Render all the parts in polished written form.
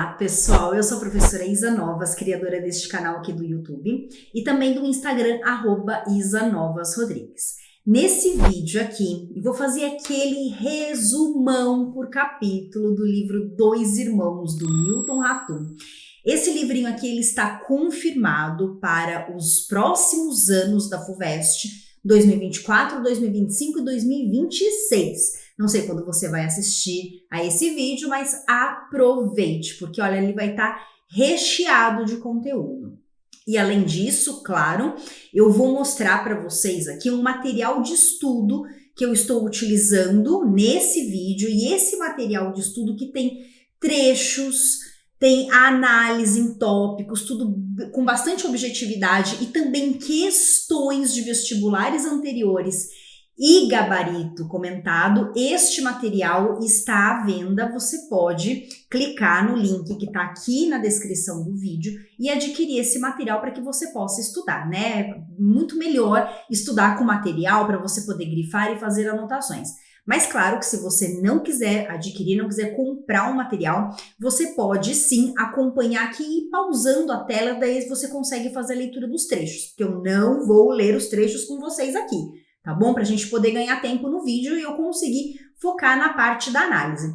Olá, pessoal! Eu sou a professora Isa Novas, criadora deste canal aqui do YouTube e também do Instagram, @IsaNovasRodrigues. Nesse vídeo aqui, eu vou fazer aquele resumão por capítulo do livro Dois Irmãos, do Milton Ratum. Esse livrinho aqui, ele está confirmado para os próximos anos da FUVEST, 2024, 2025 e 2026. Não sei quando você vai assistir a esse vídeo, mas aproveite, porque olha, ele vai estar recheado de conteúdo. E além disso, claro, eu vou mostrar para vocês aqui um material de estudo que eu estou utilizando nesse vídeo, e esse material de estudo que tem trechos, tem a análise em tópicos, tudo com bastante objetividade e também questões de vestibulares anteriores e gabarito comentado. Este material está à venda, você pode clicar no link que está aqui na descrição do vídeo e adquirir esse material para que você possa estudar, né? Muito melhor estudar com material para você poder grifar e fazer anotações. Mas claro que se você não quiser adquirir, não quiser comprar um material, você pode sim acompanhar aqui e ir pausando a tela, daí você consegue fazer a leitura dos trechos, porque eu não vou ler os trechos com vocês aqui. Tá bom? Para a gente poder ganhar tempo no vídeo e eu conseguir focar na parte da análise.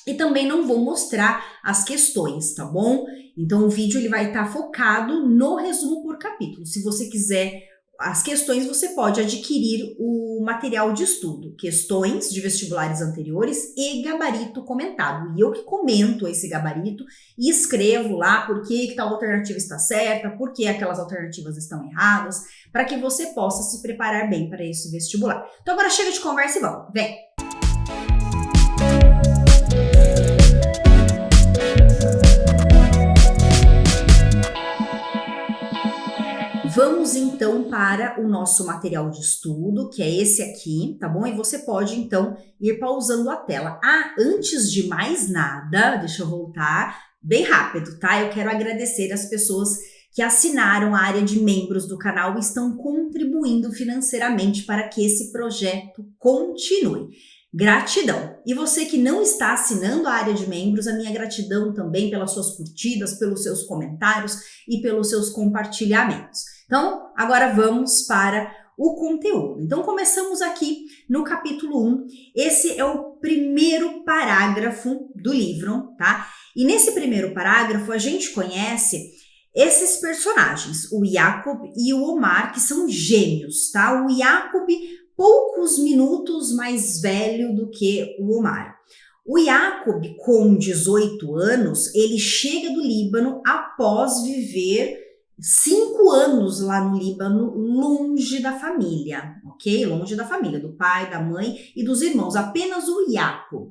E também não vou mostrar as questões, tá bom? Então o vídeo ele vai estar focado no resumo por capítulo. Se você quiser as questões, você pode adquirir o material de estudo, questões de vestibulares anteriores e gabarito comentado. E eu que comento esse gabarito e escrevo lá por que tal alternativa está certa, por que aquelas alternativas estão erradas, para que você possa se preparar bem para esse vestibular. Então agora chega de conversa e vamos, vem! Vamos então para o nosso material de estudo, que é esse aqui, tá bom? E você pode então ir pausando a tela. Antes de mais nada, deixa eu voltar bem rápido, tá? Eu quero agradecer as pessoas que assinaram a área de membros do canal e estão contribuindo financeiramente para que esse projeto continue. Gratidão! E você que não está assinando a área de membros, a minha gratidão também pelas suas curtidas, pelos seus comentários e pelos seus compartilhamentos. Então, agora vamos para o conteúdo. Então, começamos aqui no capítulo 1. Esse é o primeiro parágrafo do livro, tá? E nesse primeiro parágrafo, a gente conhece esses personagens, o Jacob e o Omar, que são gêmeos, tá? O Jacob, poucos minutos mais velho do que o Omar. O Jacob, com 18 anos, ele chega do Líbano após viver 5 anos lá no Líbano, longe da família, ok? Longe da família, do pai, da mãe e dos irmãos, apenas o Jacob.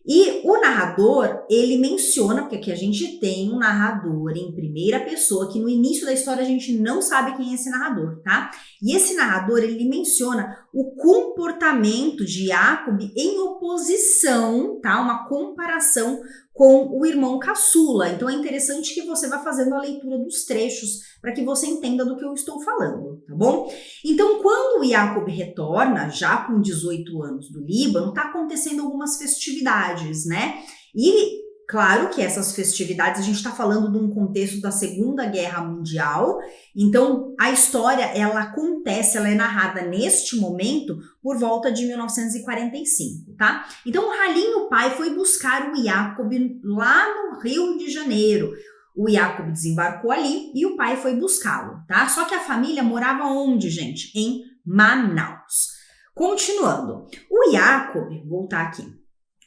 E o narrador, ele menciona, porque aqui a gente tem um narrador em primeira pessoa, que no início da história a gente não sabe quem é esse narrador, tá? E esse narrador, ele menciona o comportamento de Jacob em oposição, tá? Uma comparação com o irmão caçula. Então é interessante que você vá fazendo a leitura dos trechos para que você entenda do que eu estou falando, tá bom? Então, quando o Jacob retorna, já com 18 anos do Líbano, tá acontecendo algumas festividades, né? E claro que essas festividades, a gente está falando de um contexto da Segunda Guerra Mundial, então a história, ela acontece, ela é narrada neste momento por volta de 1945, tá? Então o Halim, o pai, foi buscar o Jacob lá no Rio de Janeiro. O Jacob desembarcou ali e o pai foi buscá-lo, tá? Só que a família morava onde, gente? Em Manaus. Continuando, o Jacob, vou voltar aqui.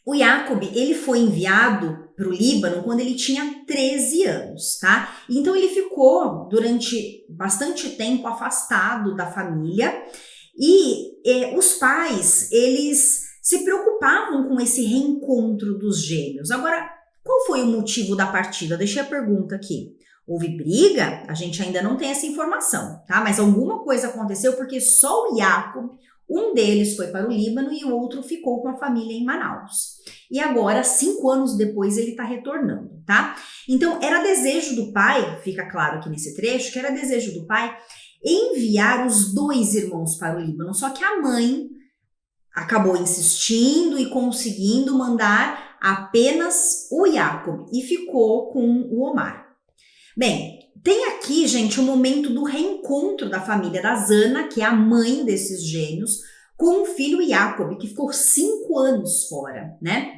O Jacob, ele foi enviado para o Líbano quando ele tinha 13 anos, tá? Então ele ficou durante bastante tempo afastado da família e os pais, eles se preocupavam com esse reencontro dos gêmeos. Agora, qual foi o motivo da partida? Deixei a pergunta aqui. Houve briga? A gente ainda não tem essa informação, tá? Mas alguma coisa aconteceu porque só o Jacob, um deles foi para o Líbano e o outro ficou com a família em Manaus. E agora, 5 anos depois, ele está retornando, tá? Então, era desejo do pai, fica claro aqui nesse trecho, que era desejo do pai enviar os 2 irmãos para o Líbano. Só que a mãe acabou insistindo e conseguindo mandar apenas o Jacob e ficou com o Omar. Bem, tem aqui, gente, o momento do reencontro da família da Zana, que é a mãe desses gêmeos, com o filho Jacob, que ficou 5 anos fora, né?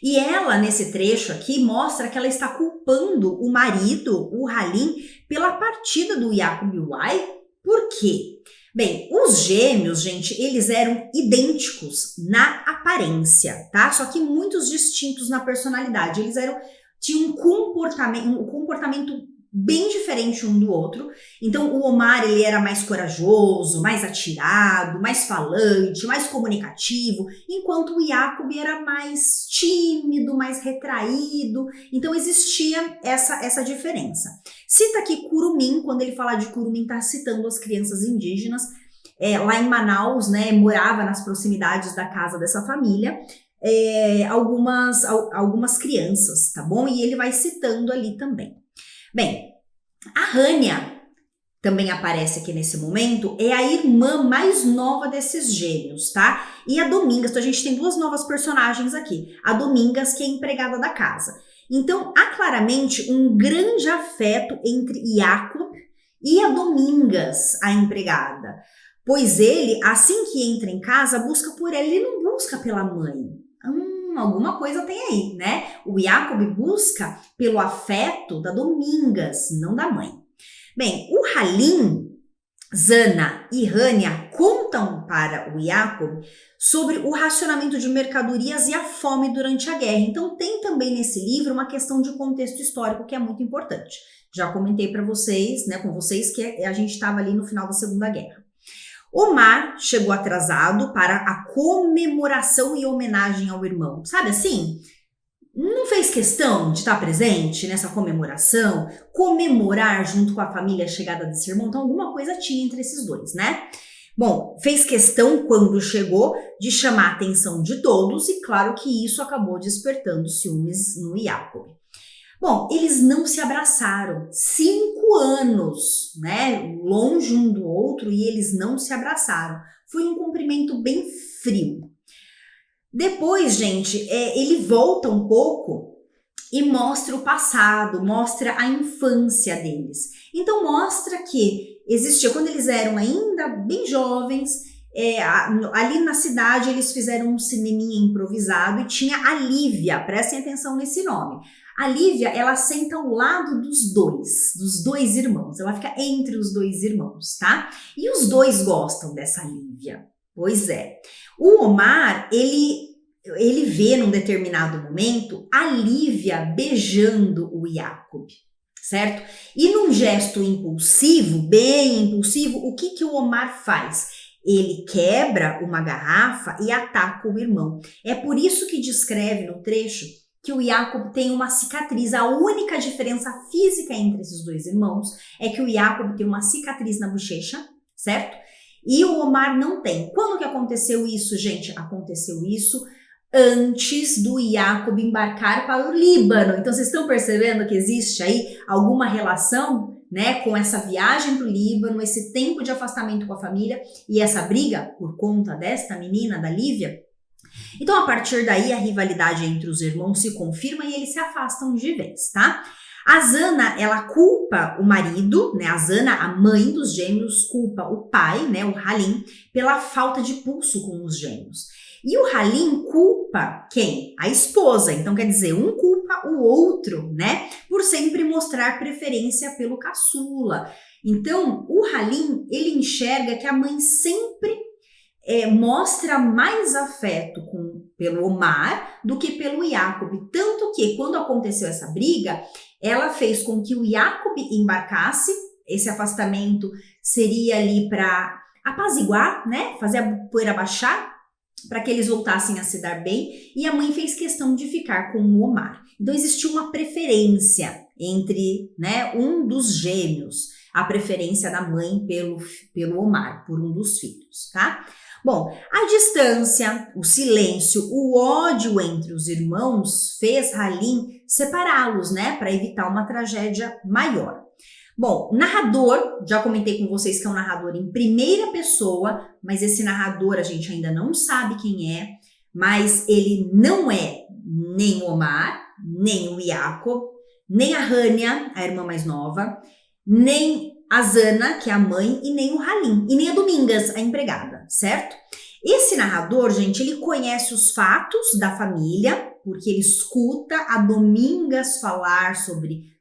E ela, nesse trecho aqui, mostra que ela está culpando o marido, o Halim, pela partida do Jacob Uai. Por quê? Bem, os gêmeos, gente, eles eram idênticos na aparência, tá? Só que muitos distintos na personalidade. Eles tinham um comportamento bem diferente um do outro. Então, o Omar, ele era mais corajoso, mais atirado, mais falante, mais comunicativo, enquanto o Jacob era mais tímido, mais retraído. Então, existia essa diferença. Cita aqui Curumim, quando ele fala de Curumim, está citando as crianças indígenas. Lá em Manaus, né, morava nas proximidades da casa dessa família, algumas crianças, tá bom? E ele vai citando ali também. Bem, a Rania também aparece aqui nesse momento, é a irmã mais nova desses gêmeos, tá? E a Domingas, então a gente tem 2 novas personagens aqui. A Domingas, que é empregada da casa. Então, há claramente um grande afeto entre Jacob e a Domingas, a empregada. Pois ele, assim que entra em casa, busca por ela, ele não busca pela mãe. Alguma coisa tem aí, né? O Jacob busca pelo afeto da Domingas, não da mãe. Bem, o Halim, Zana e Rania contam para o Jacob sobre o racionamento de mercadorias e a fome durante a guerra. Então tem também nesse livro uma questão de contexto histórico que é muito importante. Já comentei para vocês, né, com vocês, que a gente estava ali no final da Segunda Guerra. Omar chegou atrasado para a comemoração e homenagem ao irmão. Sabe assim? Não fez questão de estar presente nessa comemoração, comemorar junto com a família a chegada desse irmão. Então, alguma coisa tinha entre esses dois, né? Bom, fez questão, quando chegou, de chamar a atenção de todos e claro que isso acabou despertando ciúmes no Jacob. Bom, eles não se abraçaram, 5 anos, né, longe um do outro, e eles não se abraçaram. Foi um cumprimento bem frio. Depois, gente, ele volta um pouco e mostra o passado, mostra a infância deles. Então mostra que existia, quando eles eram ainda bem jovens, ali na cidade eles fizeram um cineminha improvisado e tinha a Lívia, prestem atenção nesse nome. A Lívia, ela senta ao lado dos dois irmãos, ela fica entre os 2 irmãos, tá? E os 2 gostam dessa Lívia, pois é. O Omar, ele vê num determinado momento a Lívia beijando o Jacob, certo? E num gesto impulsivo, bem impulsivo, o que o Omar faz? Ele quebra uma garrafa e ataca o irmão. É por isso que descreve no trecho que o Jacob tem uma cicatriz. A única diferença física entre esses 2 irmãos é que o Jacob tem uma cicatriz na bochecha, certo? E o Omar não tem. Quando que aconteceu isso, gente? Aconteceu isso antes do Jacob embarcar para o Líbano. Então, vocês estão percebendo que existe aí alguma relação, né, com essa viagem para o Líbano, esse tempo de afastamento com a família e essa briga por conta desta menina, da Lívia? Então, a partir daí, a rivalidade entre os irmãos se confirma e eles se afastam de vez, tá? A Zana, ela culpa o marido, né? A Zana, a mãe dos gêmeos, culpa o pai, né, o Halim, pela falta de pulso com os gêmeos. E o Halim culpa quem? A esposa. Então, quer dizer, um culpa o outro, né? Por sempre mostrar preferência pelo caçula. Então, o Halim, ele enxerga que a mãe sempre mostra mais afeto pelo Omar do que pelo Jacob. Tanto que, quando aconteceu essa briga, ela fez com que o Jacob embarcasse. Esse afastamento seria ali para apaziguar, né? Fazer a poeira baixar, para que eles voltassem a se dar bem, e a mãe fez questão de ficar com o Omar. Então existiu uma preferência entre, né, um dos gêmeos, a preferência da mãe pelo Omar, por um dos filhos, tá? Bom, a distância, o silêncio, o ódio entre os irmãos fez Halim separá-los, né, para evitar uma tragédia maior. Bom, narrador, já comentei com vocês que é um narrador em primeira pessoa, mas esse narrador a gente ainda não sabe quem é. mas ele não é nem o Omar, nem o Yaakov, nem a Hania, a irmã mais nova, nem a Zana, que é a mãe, e nem o Halim, e nem a Domingas, a empregada, certo? Esse narrador, gente, ele conhece os fatos da família, porque ele escuta a Domingas falar sobre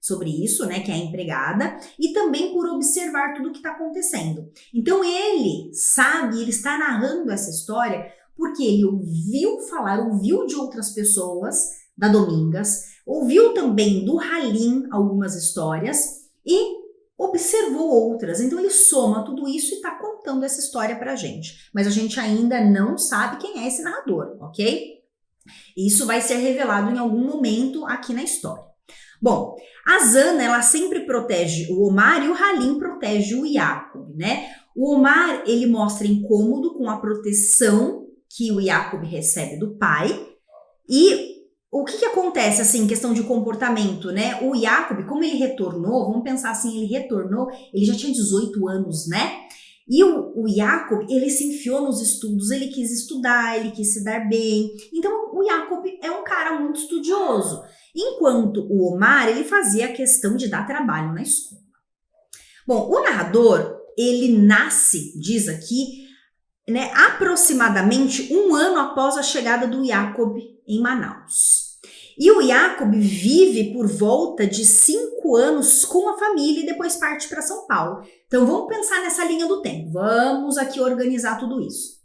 isso, né, que é a empregada, e também por observar tudo o que está acontecendo. Então ele sabe, ele está narrando essa história porque ele ouviu falar, ouviu de outras pessoas da Domingas, ouviu também do Halim algumas histórias e observou outras. Então ele soma tudo isso e está contando essa história pra gente. Mas a gente ainda não sabe quem é esse narrador, ok? Isso vai ser revelado em algum momento aqui na história. Bom, a Zana, ela sempre protege o Omar e o Halim protege o Yaakov, né? O Omar, ele mostra incômodo com a proteção que o Yaakov recebe do pai. E o que acontece, assim, em questão de comportamento, né? O Yaakov, como ele retornou, vamos pensar assim, ele retornou, ele já tinha 18 anos, né? E o Yaakov, ele se enfiou nos estudos, ele quis estudar, ele quis se dar bem. Então, o Yaakov é um cara muito estudioso. Enquanto o Omar, ele fazia a questão de dar trabalho na escola. Bom, o narrador, ele nasce, diz aqui, né, aproximadamente um ano após a chegada do Yaakov em Manaus. E o Yaakov vive por volta de 5 anos com a família e depois parte para São Paulo. Então vamos pensar nessa linha do tempo, vamos aqui organizar tudo isso.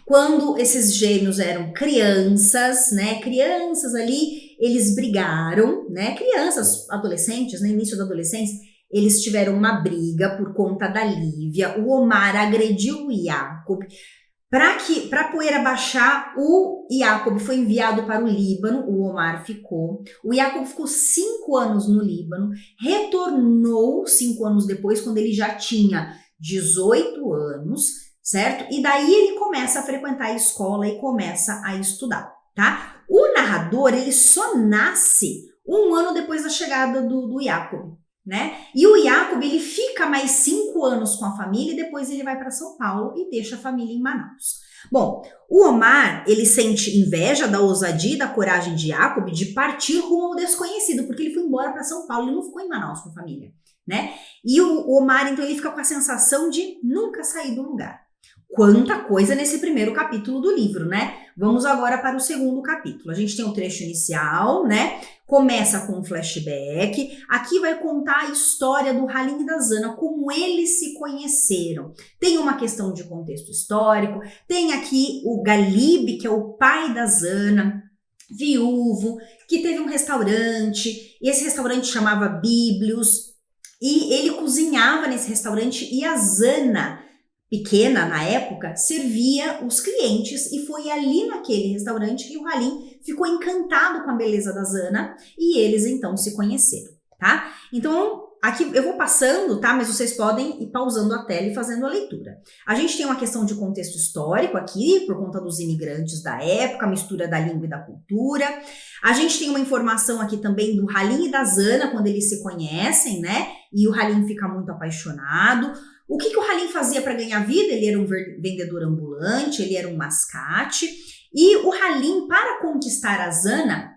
Quando esses gêmeos eram crianças, né, crianças ali, eles brigaram, né, crianças, adolescentes, no início da adolescência, eles tiveram uma briga por conta da Lívia, o Omar agrediu o Yaakov. Para a poeira baixar, o Yaakov foi enviado para o Líbano, o Omar ficou. O Yaakov ficou 5 anos no Líbano, retornou 5 anos depois, quando ele já tinha 18 anos, certo? E daí ele começa a frequentar a escola e começa a estudar, tá? O narrador, ele só nasce um ano depois da chegada do Yaakov, né? E o Yaakov, ele fica mais 5 anos com a família e depois ele vai para São Paulo e deixa a família em Manaus. Bom, o Omar, ele sente inveja da ousadia e da coragem de Yaakov de partir rumo ao desconhecido, porque ele foi embora para São Paulo, ele não ficou em Manaus com a família, né? E o Omar, então, ele fica com a sensação de nunca sair do lugar. Quanta coisa nesse primeiro capítulo do livro, né? Vamos agora para o segundo capítulo. A gente tem o trecho inicial, né? Começa com um flashback. Aqui vai contar a história do Halim e da Zana, como eles se conheceram. Tem uma questão de contexto histórico. Tem aqui o Galib, que é o pai da Zana, viúvo, que teve um restaurante. E esse restaurante chamava Bíblios. E ele cozinhava nesse restaurante e a Zana, pequena na época, servia os clientes e foi ali naquele restaurante que o Halim ficou encantado com a beleza da Zana e eles então se conheceram, tá? Então, aqui eu vou passando, tá? Mas vocês podem ir pausando a tela e fazendo a leitura. A gente tem uma questão de contexto histórico aqui, por conta dos imigrantes da época, a mistura da língua e da cultura. A gente tem uma informação aqui também do Halim e da Zana, quando eles se conhecem, né? E o Halim fica muito apaixonado. O que o Halim fazia para ganhar vida? Ele era um vendedor ambulante, ele era um mascate. E o Halim, para conquistar a Zana,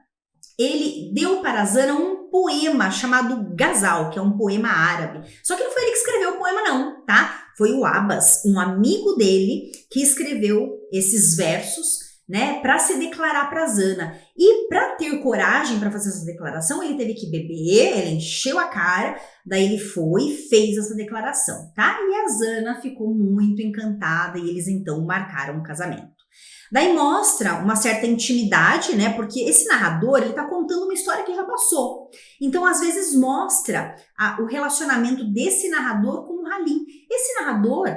ele deu para a Zana um poema chamado Ghazal, que é um poema árabe. Só que não foi ele que escreveu o poema não, tá? Foi o Abbas, um amigo dele, que escreveu esses versos, né, para se declarar para Zana. E para ter coragem para fazer essa declaração, ele teve que beber, ele encheu a cara, daí ele foi e fez essa declaração, tá? E a Zana ficou muito encantada e eles então marcaram o casamento. Daí mostra uma certa intimidade, né? Porque esse narrador, ele tá contando uma história que já passou. Então, às vezes, mostra o relacionamento desse narrador com o Halim. Esse narrador,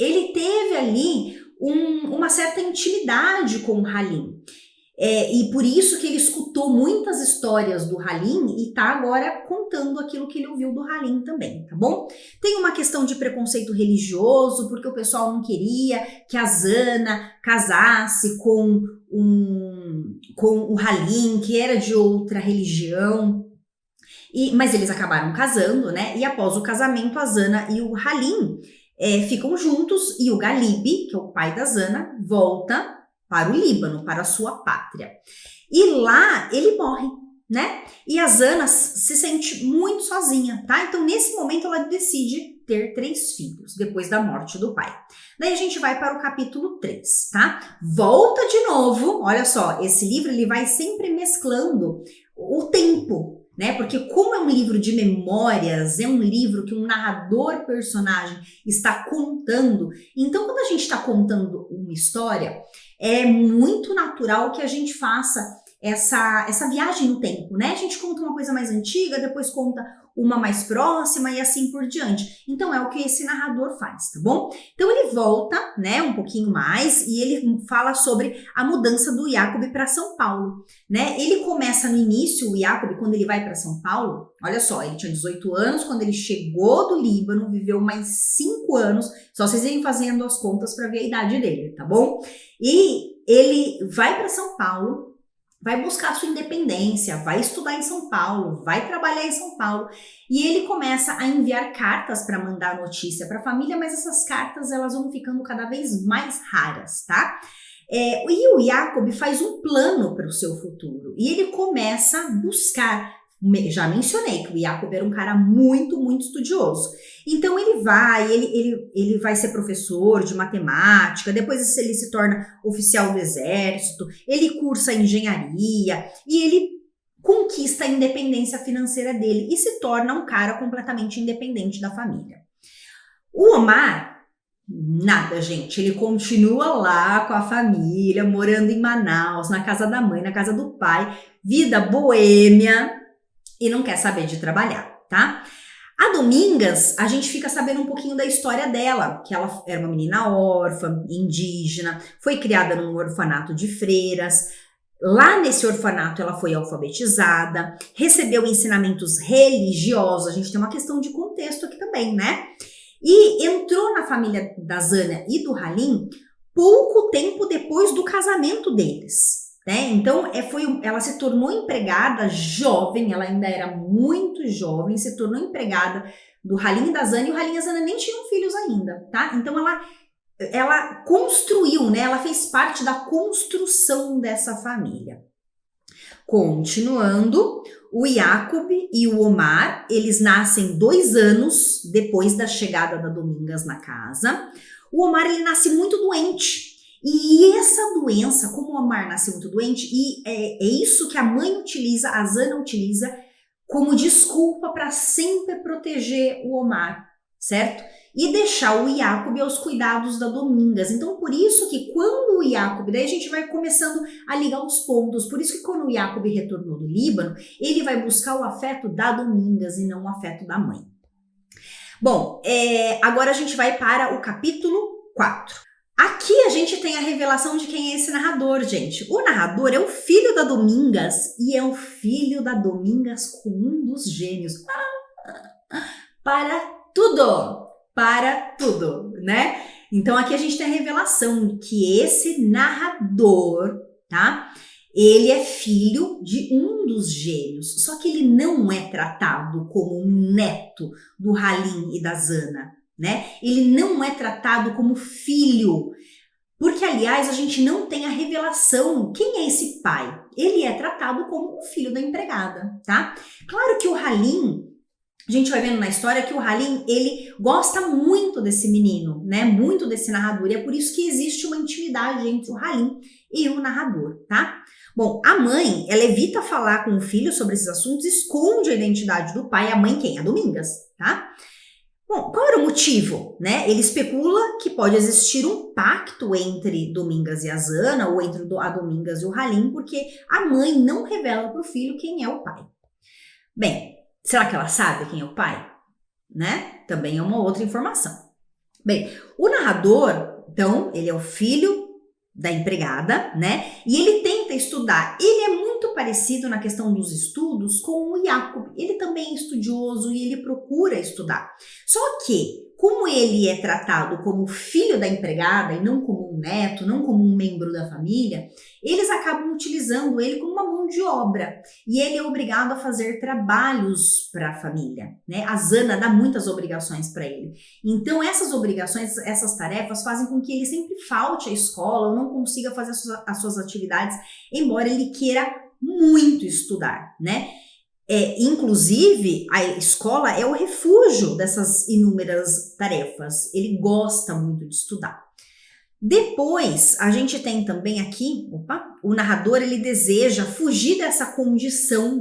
ele teve ali uma certa intimidade com o Halim. E por isso que ele escutou muitas histórias do Halim e tá agora contando aquilo que ele ouviu do Halim também, tá bom? Tem uma questão de preconceito religioso, porque o pessoal não queria que a Zana casasse com o Halim, que era de outra religião. Mas eles acabaram casando, né? E após o casamento, a Zana e o Halim ficam juntos e o Galib, que é o pai da Zana, volta para o Líbano, para a sua pátria. E lá ele morre, né? E a Zana se sente muito sozinha, tá? Então, nesse momento, ela decide ter 3 filhos, depois da morte do pai. Daí a gente vai para o capítulo 3, tá? Volta de novo, olha só, esse livro ele vai sempre mesclando o tempo, né? Porque como é um livro de memórias, é um livro que um narrador personagem está contando, então quando a gente está contando uma história, é muito natural que a gente faça essa viagem no tempo, né? A gente conta uma coisa mais antiga, depois conta uma mais próxima e assim por diante. Então é o que esse narrador faz, tá bom? Então ele volta, né, um pouquinho mais e ele fala sobre a mudança do Jacob para São Paulo, né? Ele começa no início, o Jacob, quando ele vai para São Paulo, olha só, ele tinha 18 anos quando ele chegou do Líbano, viveu mais 5 anos, só vocês irem fazendo as contas para ver a idade dele, tá bom? E ele vai para São Paulo, vai buscar sua independência, vai estudar em São Paulo, vai trabalhar em São Paulo e ele começa a enviar cartas para mandar notícia para a família, mas essas cartas elas vão ficando cada vez mais raras, tá? E o Jacob faz um plano para o seu futuro e ele começa a buscar. Já mencionei que o Jacob era um cara muito, muito estudioso. Então ele vai ser professor de matemática, depois ele se torna oficial do exército, ele cursa engenharia e ele conquista a independência financeira dele e se torna um cara completamente independente da família. O Omar, nada, gente, ele continua lá com a família, morando em Manaus, na casa da mãe, na casa do pai, vida boêmia, e não quer saber de trabalhar, tá? A Domingas, a gente fica sabendo um pouquinho da história dela, que ela era uma menina órfã, indígena, foi criada num orfanato de freiras. Lá nesse orfanato ela foi alfabetizada, recebeu ensinamentos religiosos, a gente tem uma questão de contexto aqui também, né? E entrou na família da Zana e do Halim pouco tempo depois do casamento deles. Né? Então, ela se tornou empregada jovem, ela ainda era muito jovem, se tornou empregada do Halim e da Zana, e o Halim e a Zana nem tinham filhos ainda, tá? Então, ela construiu, né? Ela fez parte da construção dessa família. Continuando, o Jacob e o Omar, eles nascem 2 anos depois da chegada da Domingas na casa. O Omar, ele nasce muito doente. E essa doença, como o Omar nasceu muito doente, e é isso que a mãe utiliza, a Zana utiliza, como desculpa para sempre proteger o Omar, certo? E deixar o Jacob aos cuidados da Domingas. Então, por isso que quando o Jacob, daí a gente vai começando a ligar os pontos, por isso que quando o Jacob retornou do Líbano, ele vai buscar o afeto da Domingas e não o afeto da mãe. Bom, agora a gente vai para o capítulo 4. Aqui a gente tem a revelação de quem é esse narrador, gente. O narrador é o filho da Domingas e é o filho da Domingas com um dos gênios. Para tudo, né? Então aqui a gente tem a revelação que esse narrador, tá? Ele é filho de um dos gênios, só que ele não é tratado como um neto do Halim e da Zana, né? Ele não é tratado como filho, porque, aliás, a gente não tem a revelação quem é esse pai. Ele é tratado como o filho da empregada, tá? Claro que o Halim, a gente vai vendo na história que o Halim, ele gosta muito desse menino, né? Muito desse narrador, e é por isso que existe uma intimidade entre o Halim e o narrador, tá? Bom, a mãe, ela evita falar com o filho sobre esses assuntos, esconde a identidade do pai. A mãe quem? A Domingas, tá? Bom, qual era o motivo, né? Ele especula que pode existir um pacto entre Domingas e a Zana, ou entre a Domingas e o Halim, porque a mãe não revela para o filho quem é o pai. Bem, será que ela sabe quem é o pai? Né? Também é uma outra informação. Bem, o narrador, então, ele é o filho da empregada, né? E ele tenta estudar. Ele é muito parecido na questão dos estudos com o Jacob. Ele também é estudioso e ele procura estudar. Só que, como ele é tratado como filho da empregada e não como um neto, não como um membro da família, eles acabam utilizando ele como uma mão mão de obra e ele é obrigado a fazer trabalhos para a família, né? A Zana dá muitas obrigações para ele. Então essas obrigações, essas tarefas fazem com que ele sempre falte à escola ou não consiga fazer as suas atividades, embora ele queira muito estudar, né? Inclusive, a escola é o refúgio dessas inúmeras tarefas. Ele gosta muito de estudar. Depois, a gente tem também aqui, o narrador, ele deseja fugir dessa condição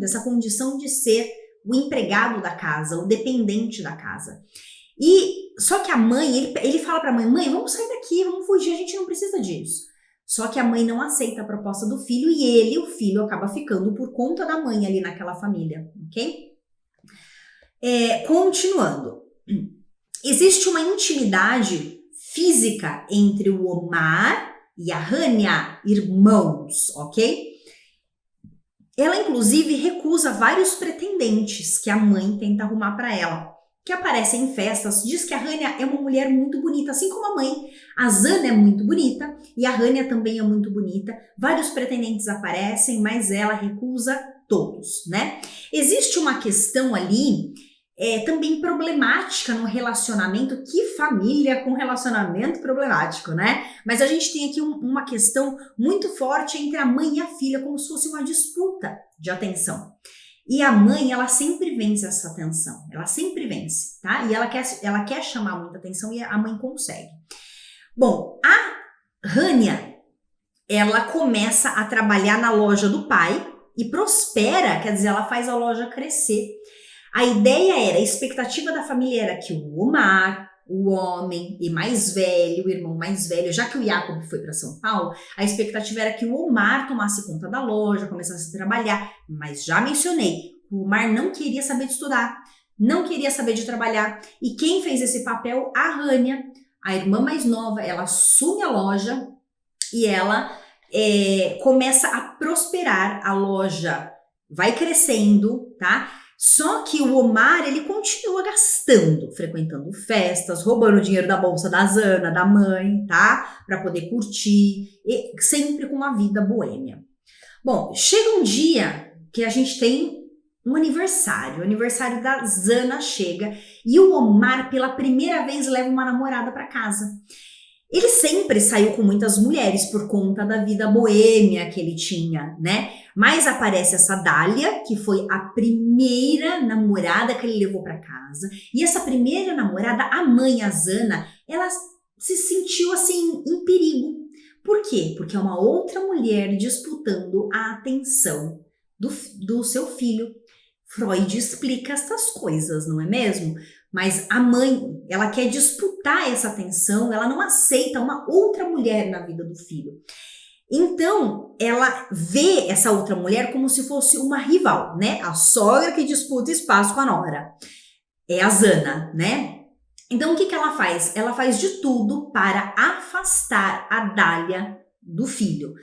de ser o empregado da casa, o dependente da casa. E só que a mãe, ele fala para a mãe, vamos sair daqui, vamos fugir, a gente não precisa disso. Só que a mãe não aceita a proposta do filho e o filho, acaba ficando por conta da mãe ali naquela família, ok? Continuando. Existe uma intimidade física entre o Omar e a Rania, irmãos, ok? Ela, inclusive, recusa vários pretendentes que a mãe tenta arrumar para ela, que aparecem em festas. Diz que a Rania é uma mulher muito bonita, assim como a mãe. A Zana é muito bonita e a Rania também é muito bonita. Vários pretendentes aparecem, mas ela recusa todos, né? Existe uma questão ali também problemática no relacionamento. Que família com relacionamento problemático, né? Mas a gente tem aqui uma questão muito forte entre a mãe e a filha, como se fosse uma disputa de atenção. E a mãe, ela sempre vence essa tensão, ela sempre vence, tá? E ela quer chamar muita atenção e a mãe consegue. Bom, a Rania, ela começa a trabalhar na loja do pai e prospera, quer dizer, ela faz a loja crescer. A ideia a expectativa da família era que o Omar, o homem e mais velho, o irmão mais velho, já que o Jacob foi para São Paulo, a expectativa era que o Omar tomasse conta da loja, começasse a trabalhar, mas já mencionei, o Omar não queria saber de estudar, não queria saber de trabalhar, e quem fez esse papel? A Rania, a irmã mais nova, ela assume a loja e ela começa a prosperar, a loja vai crescendo, tá? Só que o Omar, ele continua gastando, frequentando festas, roubando o dinheiro da bolsa da Zana, da mãe, tá? Para poder curtir, e sempre com uma vida boêmia. Bom, chega um dia que a gente tem um aniversário, o aniversário da Zana chega e o Omar, pela primeira vez, leva uma namorada para casa. Ele sempre saiu com muitas mulheres por conta da vida boêmia que ele tinha, né? Mas aparece essa Dália, que foi a primeira namorada que ele levou para casa. E essa primeira namorada, a mãe, a Zana, ela se sentiu assim em perigo. Por quê? Porque é uma outra mulher disputando a atenção do seu filho. Freud explica essas coisas, não é mesmo? Mas a mãe, ela quer disputar essa atenção, ela não aceita uma outra mulher na vida do filho. Então, ela vê essa outra mulher como se fosse uma rival, né? A sogra que disputa espaço com a nora. É a Zana, né? Então, o que ela faz? Ela faz de tudo para afastar a Dália do filho. O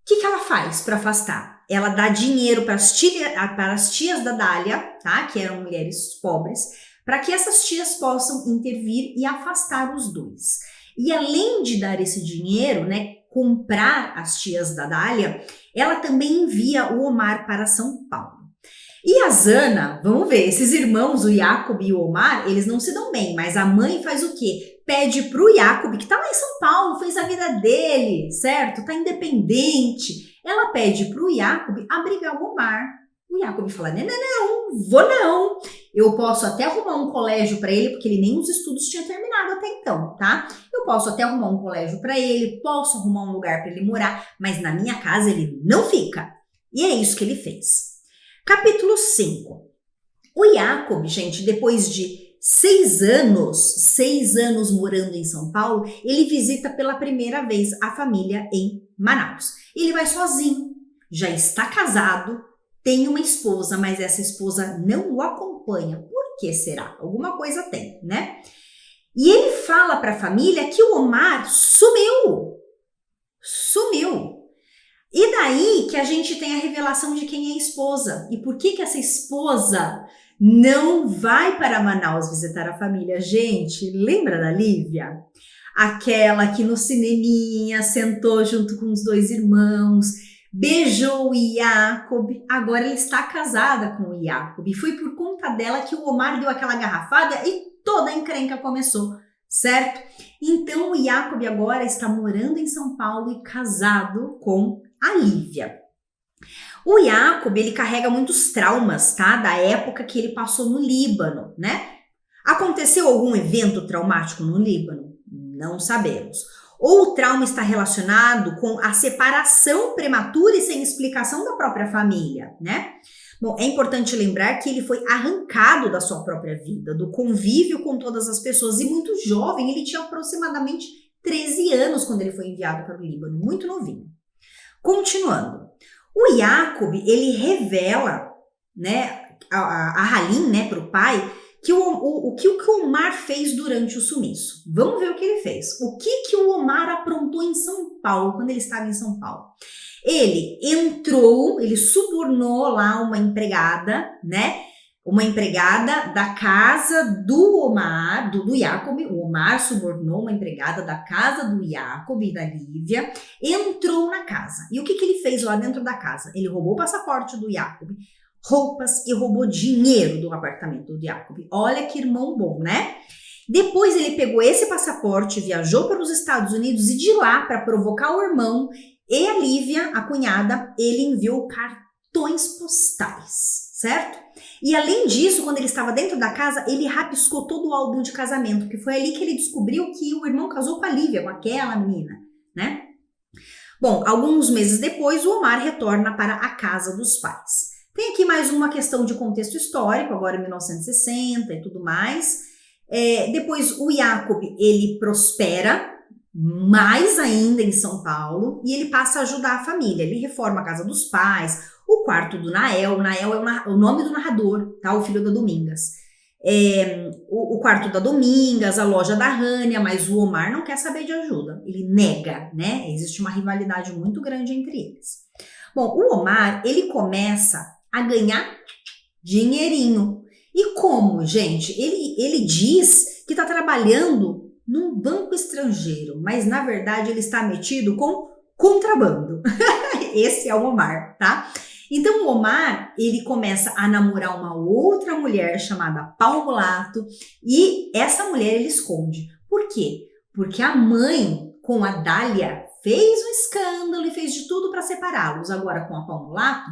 que ela faz para afastar? Ela dá dinheiro para as tias da Dália, tá? Que eram mulheres pobres, para que essas tias possam intervir e afastar os dois. E além de dar esse dinheiro, né, comprar as tias da Dália, ela também envia o Omar para São Paulo. E a Zana, vamos ver, esses irmãos, o Jacob e o Omar, eles não se dão bem, mas a mãe faz o quê? Pede pro Jacob, que tá lá em São Paulo, fez a vida dele, certo? Tá independente. Ela pede pro Jacob abrigar o Omar. O Jacob fala, não, vou não. Eu posso até arrumar um colégio para ele, porque ele nem os estudos tinha terminado até então, tá? Eu posso até arrumar um colégio para ele, posso arrumar um lugar para ele morar, mas na minha casa ele não fica. E é isso que ele fez. Capítulo 5. O Jacob, gente, depois de 6 anos morando em São Paulo, ele visita pela primeira vez a família em Manaus. Ele vai sozinho, já está casado, tem uma esposa, mas essa esposa não o acompanha. Por que será? Alguma coisa tem, né? E ele fala para a família que o Omar sumiu. E daí que a gente tem a revelação de quem é a esposa. E por que essa esposa não vai para Manaus visitar a família? Gente, lembra da Lívia? Aquela que no cineminha sentou junto com os 2 irmãos, beijou o Jacob, agora ela está casada com o Jacob. E foi por conta dela que o Omar deu aquela garrafada e toda a encrenca começou, certo? Então o Jacob agora está morando em São Paulo e casado com a Lívia. O Jacob, ele carrega muitos traumas, tá? Da época que ele passou no Líbano, né? Aconteceu algum evento traumático no Líbano? Não sabemos. Ou o trauma está relacionado com a separação prematura e sem explicação da própria família, né? Bom, é importante lembrar que ele foi arrancado da sua própria vida, do convívio com todas as pessoas, e muito jovem, ele tinha aproximadamente 13 anos quando ele foi enviado para o Líbano, muito novinho. Continuando, o Jacob, ele revela, né, a Halim, né, para o pai, que o que o Omar fez durante o sumiço. Vamos ver o que ele fez. O que o Omar aprontou em São Paulo, quando ele estava em São Paulo? Ele entrou, ele subornou lá uma empregada, né? Uma empregada da casa do Omar, do Jacob. O Omar subornou uma empregada da casa do Jacob e da Lívia, entrou na casa. E o que ele fez lá dentro da casa? Ele roubou o passaporte do Jacob, roupas e roubou dinheiro do apartamento do Jacob. Olha que irmão bom, né? Depois ele pegou esse passaporte, viajou para os Estados Unidos e de lá, para provocar o irmão e a Lívia, a cunhada, ele enviou cartões postais, certo? E além disso, quando ele estava dentro da casa, ele rabiscou todo o álbum de casamento, que foi ali que ele descobriu que o irmão casou com a Lívia, com aquela menina, né? Bom, alguns meses depois, o Omar retorna para a casa dos pais. Tem aqui mais uma questão de contexto histórico, agora em 1960 e tudo mais. Depois o Jacob, ele prospera mais ainda em São Paulo e ele passa a ajudar a família. Ele reforma a casa dos pais, o quarto do Nael. Nael é o nome do narrador, tá? O filho da Domingas. O quarto da Domingas, a loja da Rânia, mas o Omar não quer saber de ajuda. Ele nega, né? Existe uma rivalidade muito grande entre eles. Bom, o Omar, ele começa a ganhar dinheirinho. E como, gente? Ele diz que está trabalhando num banco estrangeiro, mas na verdade ele está metido com contrabando. Esse é o Omar, tá? Então o Omar, ele começa a namorar uma outra mulher chamada Palmolato e essa mulher ele esconde. Por quê? Porque a mãe, com a Dália, fez um escândalo e fez de tudo para separá-los. Agora com a Palmolato,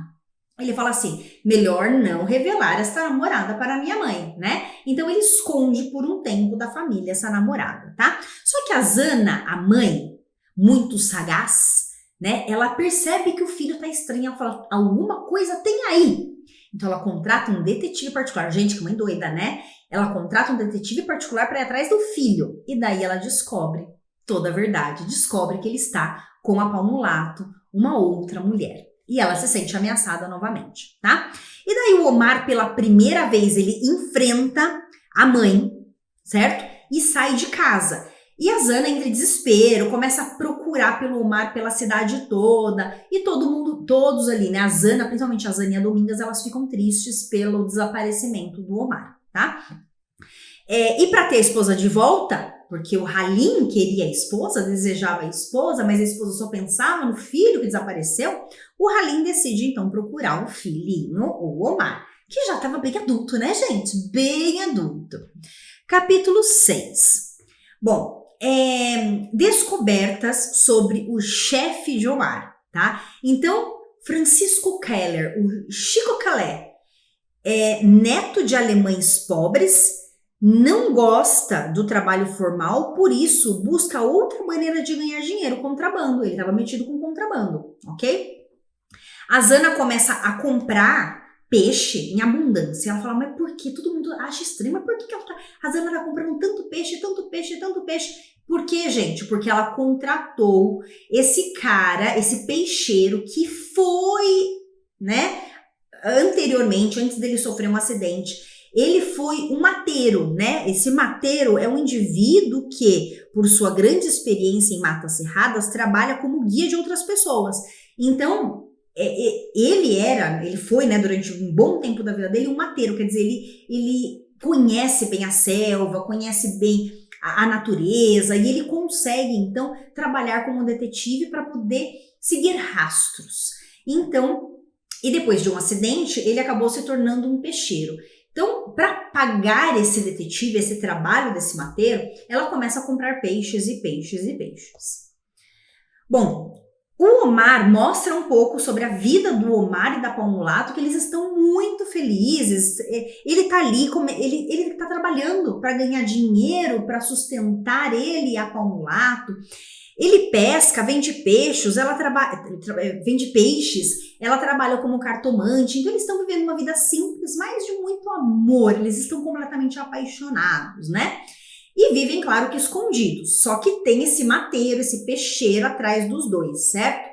ele fala assim, melhor não revelar essa namorada para minha mãe, né? Então ele esconde por um tempo da família essa namorada, tá? Só que a Zana, a mãe, muito sagaz, né? Ela percebe que o filho tá estranho, ela fala, alguma coisa tem aí. Então ela contrata um detetive particular. Gente, que mãe doida, né? Ela contrata um detetive particular para ir atrás do filho. E daí ela descobre toda a verdade. Descobre que ele está com a Palmolato, uma outra mulher. E ela se sente ameaçada novamente, tá? E daí o Omar, pela primeira vez, ele enfrenta a mãe, certo? E sai de casa. E a Zana entra em desespero, começa a procurar pelo Omar pela cidade toda. E todo mundo, todos ali, né? A Zana, principalmente a Zana e a Domingas, elas ficam tristes pelo desaparecimento do Omar, tá? E para ter a esposa de volta, porque o Halim queria a esposa, desejava a esposa, mas a esposa só pensava no filho que desapareceu, o Halim decide então procurar o filhinho, o Omar, que já estava bem adulto, né, gente? Bem adulto. Capítulo 6. Bom, descobertas sobre o chefe de Omar, tá? Então, Francisco Keller, o Chico Calé, neto de alemães pobres, não gosta do trabalho formal, por isso busca outra maneira de ganhar dinheiro, contrabando. Ele estava metido com contrabando, ok? A Zana começa a comprar peixe em abundância. Ela fala, mas por que? Todo mundo acha estranho, mas por que a Zana está comprando tanto peixe, tanto peixe, tanto peixe? Por quê, gente? Porque ela contratou esse cara, esse peixeiro que foi, né, anteriormente, antes dele sofrer um acidente, ele foi um mateiro, né? Esse mateiro é um indivíduo que, por sua grande experiência em matas cerradas, trabalha como guia de outras pessoas. Então, ele foi, né, durante um bom tempo da vida dele, um mateiro, quer dizer, ele conhece bem a selva, conhece bem a natureza, e ele consegue, então, trabalhar como detetive para poder seguir rastros. Então, e depois de um acidente, ele acabou se tornando um peixeiro. Então, para pagar esse detetive, esse trabalho desse mateiro, ela começa a comprar peixes e peixes e peixes. Bom, o Omar mostra um pouco sobre a vida do Omar e da Palmulato, que eles estão muito felizes. Ele tá ali, ele tá trabalhando para ganhar dinheiro, para sustentar ele e a Palmulato. Ele pesca, vende peixes, ela trabalha como cartomante, então eles estão vivendo uma vida simples, mas de muito amor, eles estão completamente apaixonados, né? E vivem, claro que escondidos, só que tem esse mateiro, esse peixeiro atrás dos dois, certo?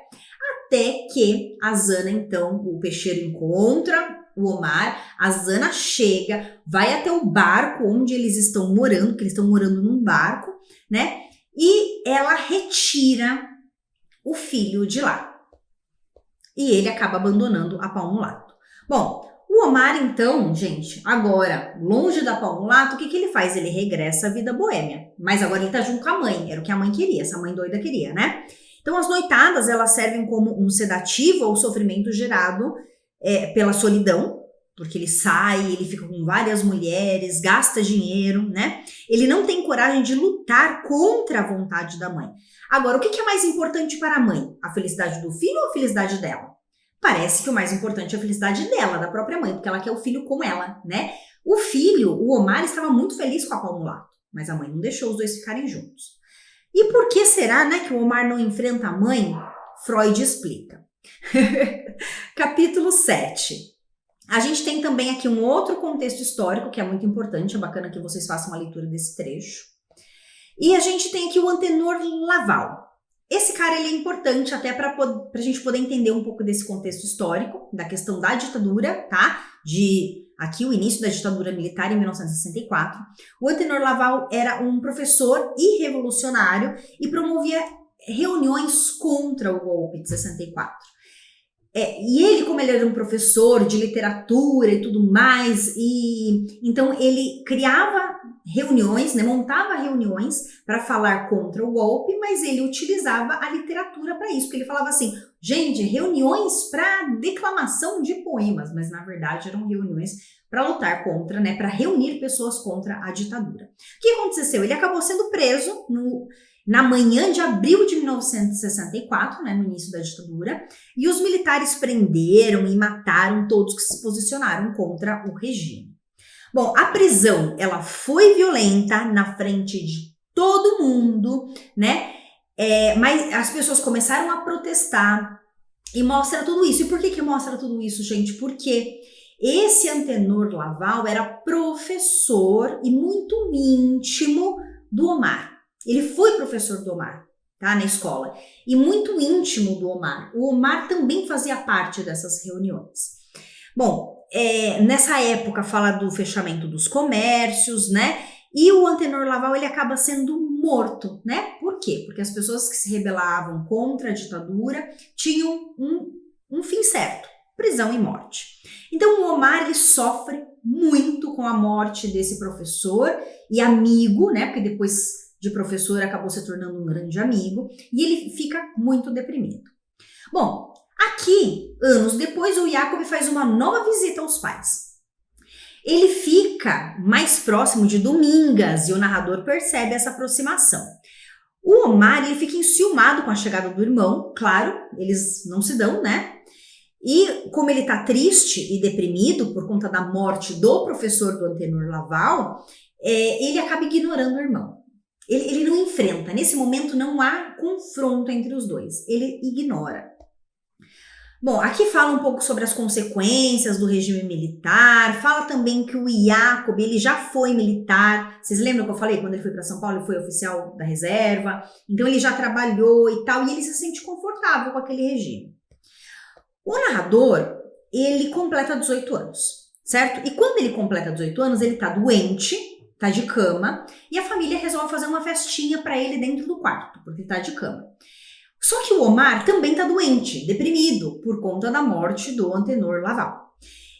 Até que a Zana, então, o peixeiro encontra o Omar, a Zana chega, vai até o barco onde eles estão morando, porque eles estão morando num barco, né? E ela retira o filho de lá. E ele acaba abandonando a Palmulato. Bom, o Omar, então, gente, agora, longe da Palmulato, o que ele faz? Ele regressa à vida boêmia. Mas agora ele tá junto com a mãe, era o que a mãe queria, essa mãe doida queria, né? Então, as noitadas, elas servem como um sedativo ao sofrimento gerado pela solidão, porque ele sai, ele fica com várias mulheres, gasta dinheiro, né? Ele não tem coragem de lutar contra a vontade da mãe. Agora, o que é mais importante para a mãe? A felicidade do filho ou a felicidade dela? Parece que o mais importante é a felicidade dela, da própria mãe, porque ela quer o filho com ela, né? O filho, o Omar, estava muito feliz com a Palmulato, mas a mãe não deixou os dois ficarem juntos. E por que será, né, que o Omar não enfrenta a mãe? Freud explica. Capítulo 7. A gente tem também aqui um outro contexto histórico que é muito importante, é bacana que vocês façam a leitura desse trecho. E a gente tem aqui o Antenor Laval. Esse cara ele é importante até para a gente poder entender um pouco desse contexto histórico, da questão da ditadura, tá? Aqui o início da ditadura militar em 1964. O Antenor Laval era um professor e revolucionário e promovia reuniões contra o golpe de 64. E ele, como ele era um professor de literatura e tudo mais, então ele criava reuniões, né, montava reuniões para falar contra o golpe, mas ele utilizava a literatura para isso, porque ele falava assim, gente, reuniões para declamação de poemas, mas na verdade eram reuniões para lutar contra, né, para reunir pessoas contra a ditadura. O que aconteceu? Ele acabou sendo preso na manhã de abril de 1964, né, no início da ditadura, e os militares prenderam e mataram todos que se posicionaram contra o regime. Bom, a prisão, ela foi violenta na frente de todo mundo, né, mas as pessoas começaram a protestar e mostra tudo isso. E por que mostra tudo isso, gente? Porque esse Antenor Laval era professor e muito íntimo do Omar. Ele foi professor do Omar, tá, na escola, e muito íntimo do Omar. O Omar também fazia parte dessas reuniões. Bom, nessa época fala do fechamento dos comércios, né, e o Antenor Laval ele acaba sendo morto, né, por quê? Porque as pessoas que se rebelavam contra a ditadura tinham um fim certo, prisão e morte. Então o Omar ele sofre muito com a morte desse professor e amigo, né, porque depois de professor acabou se tornando um grande amigo, e ele fica muito deprimido. Bom, aqui, anos depois, o Jacob faz uma nova visita aos pais. Ele fica mais próximo de Domingas e o narrador percebe essa aproximação. O Omar ele fica enciumado com a chegada do irmão, claro, eles não se dão, né? E como ele tá triste e deprimido por conta da morte do professor do Antenor Laval, ele acaba ignorando o irmão. Ele não enfrenta, nesse momento não há confronto entre os dois, ele ignora. Bom, aqui fala um pouco sobre as consequências do regime militar, fala também que o Jacob, ele já foi militar, vocês lembram que eu falei, quando ele foi para São Paulo, ele foi oficial da reserva, então ele já trabalhou e tal, e ele se sente confortável com aquele regime. O narrador, ele completa 18 anos, certo? E quando ele completa 18 anos, ele tá doente, tá de cama, e a família resolve fazer uma festinha para ele dentro do quarto, porque ele tá de cama. Só que o Omar também tá doente, deprimido, por conta da morte do Antenor Laval.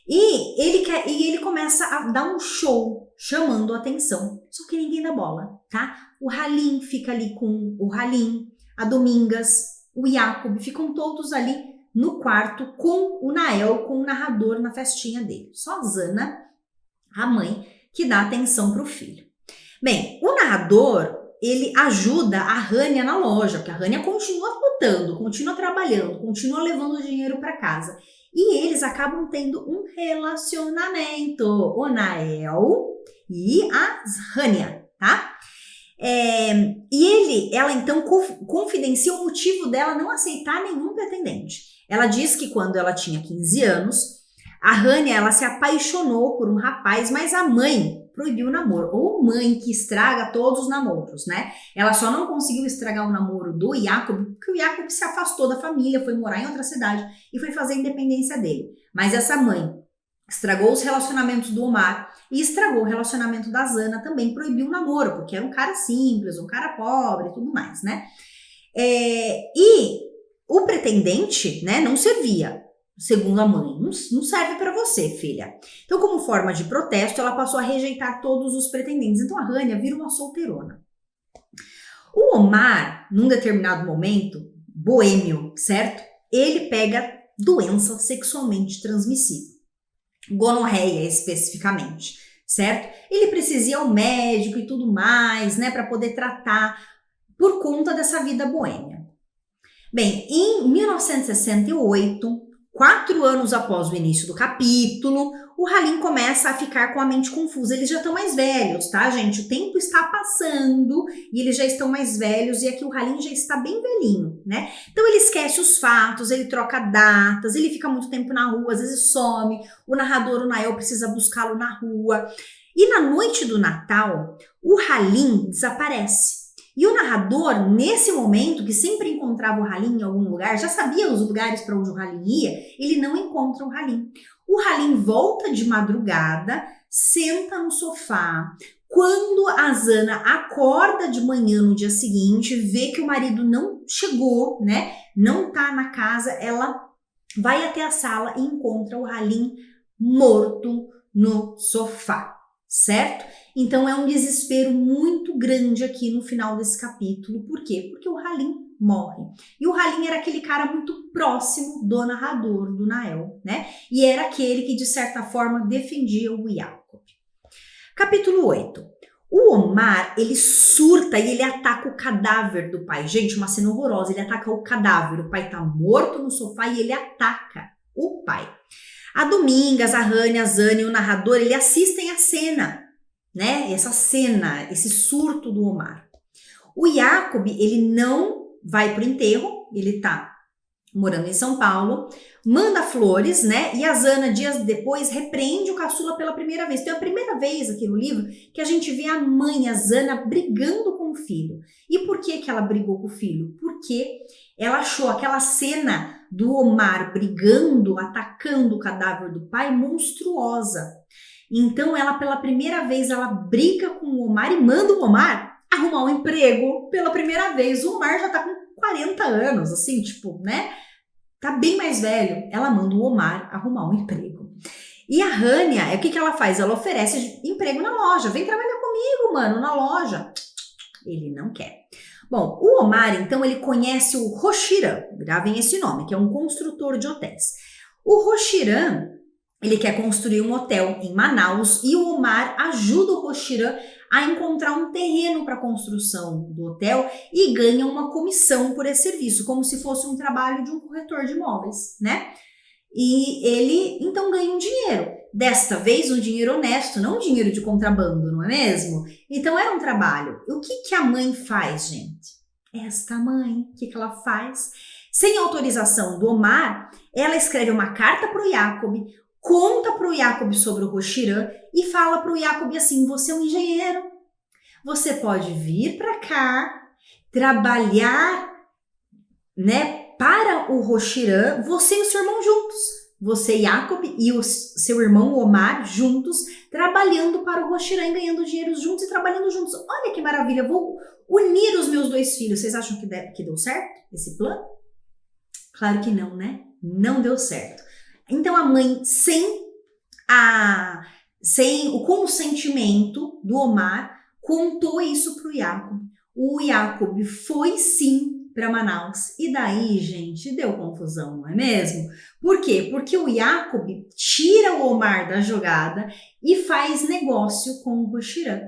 E ele começa a dar um show, chamando a atenção. Só que ninguém dá bola, tá? O Halim fica ali com o Halim, a Domingas, o Jacob, ficam todos ali no quarto com o Nael, com o narrador na festinha dele. Só a Zana, a mãe, que dá atenção para o filho. Bem, o narrador, ele ajuda a Rania na loja, porque a Rania continua lutando, continua trabalhando, continua levando dinheiro para casa. E eles acabam tendo um relacionamento, o Nael e a Rania, tá? Ela então confidencia o motivo dela não aceitar nenhum pretendente. Ela diz que quando ela tinha 15 anos, a Rania, ela se apaixonou por um rapaz, mas a mãe proibiu o namoro. Ou mãe que estraga todos os namoros, né? Ela só não conseguiu estragar o namoro do Jacob, porque o Jacob se afastou da família, foi morar em outra cidade e foi fazer a independência dele. Mas essa mãe estragou os relacionamentos do Omar e estragou o relacionamento da Zana também, proibiu o namoro, porque era um cara simples, um cara pobre e tudo mais, né? E o pretendente, né, não servia. Segundo a mãe, não serve para você, filha. Então, como forma de protesto, ela passou a rejeitar todos os pretendentes. Então, a Rania vira uma solteirona. O Omar, num determinado momento, boêmio, certo? Ele pega doença sexualmente transmissível. Gonorreia, especificamente, certo? Ele precisa ir ao médico e tudo mais, né, para poder tratar por conta dessa vida boêmia. Bem, em 1968... 4 anos após o início do capítulo, o Halim começa a ficar com a mente confusa. Eles já estão mais velhos, tá, gente? O tempo está passando e eles já estão mais velhos e aqui o Halim já está bem velhinho, né? Então ele esquece os fatos, ele troca datas, ele fica muito tempo na rua, às vezes some. O narrador, o Nael, precisa buscá-lo na rua. E na noite do Natal, o Halim desaparece. E o narrador, nesse momento, que sempre encontrava o Halim em algum lugar, já sabia os lugares para onde o Halim ia, ele não encontra o Halim. O Halim volta de madrugada, senta no sofá. Quando a Zana acorda de manhã no dia seguinte, vê que o marido não chegou, né? Não tá na casa, ela vai até a sala e encontra o Halim morto no sofá. Certo? Então é um desespero muito grande aqui no final desse capítulo. Por quê? Porque o Halim morre. E o Halim era aquele cara muito próximo do narrador, do Nael, né? E era aquele que, de certa forma, defendia o Jacob. Capítulo 8. O Omar, ele surta e ele ataca o cadáver do pai. Gente, uma cena horrorosa. Ele ataca o cadáver. O pai tá morto no sofá e ele ataca o pai. A Domingas, a Rania, a Zana e o narrador, eles assistem a cena, né? Essa cena, esse surto do Omar. O Jacob, ele não vai pro enterro, ele tá morando em São Paulo, manda flores, né? E a Zana, dias depois, repreende o caçula pela primeira vez. Então é a primeira vez aqui no livro que a gente vê a mãe, a Zana, brigando com o filho. E por que ela brigou com o filho? Porque ela achou aquela cena do Omar brigando, atacando o cadáver do pai, monstruosa. Então ela, pela primeira vez, ela briga com o Omar e manda o Omar arrumar um emprego pela primeira vez. O Omar já tá com 40 anos, assim, tipo, né? Tá bem mais velho. Ela manda o Omar arrumar um emprego. E a Rania, o que ela faz? Ela oferece emprego na loja. Vem trabalhar comigo, mano, na loja. Ele não quer. Bom, o Omar, então, ele conhece o Rochiran, gravem esse nome, que é um construtor de hotéis. O Rochiran, ele quer construir um hotel em Manaus e o Omar ajuda o Rochiran a encontrar um terreno para a construção do hotel e ganha uma comissão por esse serviço, como se fosse um trabalho de um corretor de imóveis, né? E ele, então, ganha um dinheiro. Desta vez, um dinheiro honesto, não um dinheiro de contrabando, não é mesmo? Então, era um trabalho. O que a mãe faz, gente? Esta mãe, o que ela faz? Sem autorização do Omar, ela escreve uma carta para o Jacob, conta para o Jacob sobre o Rochiran e fala para o Jacob assim, você é um engenheiro, você pode vir para cá, trabalhar, né, para o Rochiran, você e o seu irmão juntos. Você, Jacob, e o seu irmão Omar juntos, trabalhando para o Rochiran, ganhando dinheiro juntos e trabalhando juntos. Olha que maravilha, vou unir os meus dois filhos. Vocês acham que deu certo esse plano? Claro que não, né? Não deu certo. Então a mãe, sem o consentimento do Omar, contou isso para o Jacob. O Jacob foi sim para Manaus. E daí, gente, deu confusão, não é mesmo? Por quê? Porque o Jacob tira o Omar da jogada e faz negócio com o Roxirã.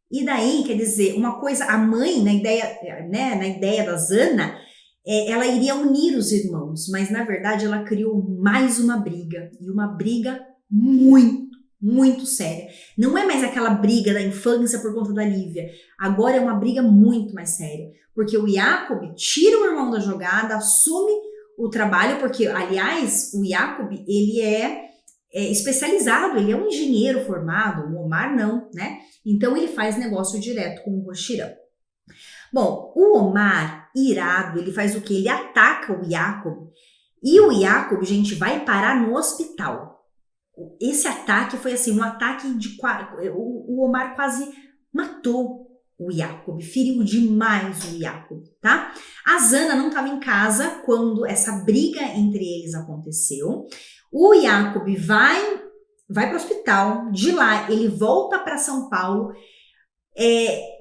E daí, quer dizer, uma coisa, a mãe, na ideia da Zana, ela iria unir os irmãos, mas na verdade ela criou mais uma briga, e uma briga muito séria. Não é mais aquela briga da infância por conta da Lívia, agora é uma briga muito mais séria, porque o Jacob tira o irmão da jogada, assume o trabalho, porque, aliás, o Jacob, ele é especializado, ele é um engenheiro formado, o Omar não, né? Então ele faz negócio direto com o Roxirã. Bom, o Omar, irado, ele faz o quê? Ele ataca o Jacob, e o Jacob, gente, vai parar no hospital. Esse ataque foi assim, um ataque o Omar quase matou o Jacob, feriu demais o Jacob, tá? A Zana não estava em casa quando essa briga entre eles aconteceu. O Jacob vai para o hospital, de lá ele volta para São Paulo,